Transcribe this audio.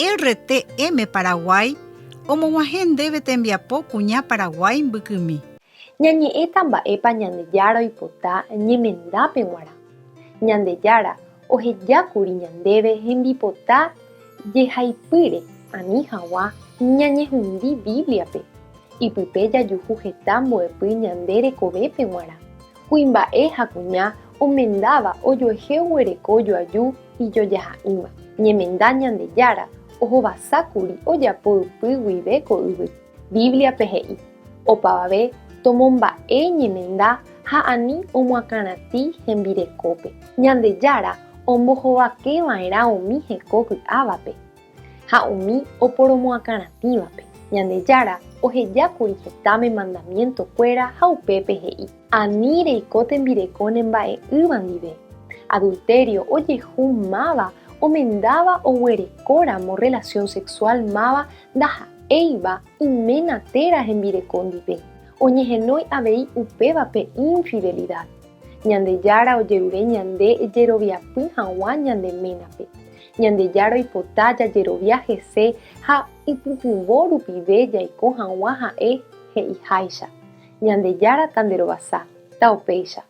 RTM Paraguay omog̃uahẽ ndéve tembiapo kuña Paraguay mbykymi. Ñañe'ẽta mba'épa Ñandejára oipota ñemendápe g̃uarã. Ñandejára ohejákuri ñandéve hembipota jehaipyre ani hag̃ua ñañehundi Bibliape. Ipype jajuhu heta mbo'epy ñande rekovépe g̃uarã. Kuimba'e ha kuña omendáva ojoehe oguereko joaju ijojaha'ỹva. Ñemenda Ñandejára ohovasákuri ojapo ypy guive ko yvy. Bibliape he'i opavave tomomba'e ñemenda ha ani omoakãrati hembirekópe. Ñandejára ombohovakeva'erã umi heko ky'ávape ha umi oporomoakãratívape. Ñandejára ohejákuri hetáme mandamientokuéra ha upépe he'i ani reiko tembireko nemba'e'ỹva ndive. Adulterio ojehu máva omendáva oguerekóramo relación sexual máva ndaha'éiva iména térã hembireko ndive. Oñehenói avei upévape infidelidad. Ñandejára ojerure ñande jeroviapy hag̃ua ñandeménape. Ñandejára oipota jajerovia hese ha ipytyvõ rupive jaiko hag̃ua ha'e he'iháicha. Ñandejára tanderovasa, taopéicha.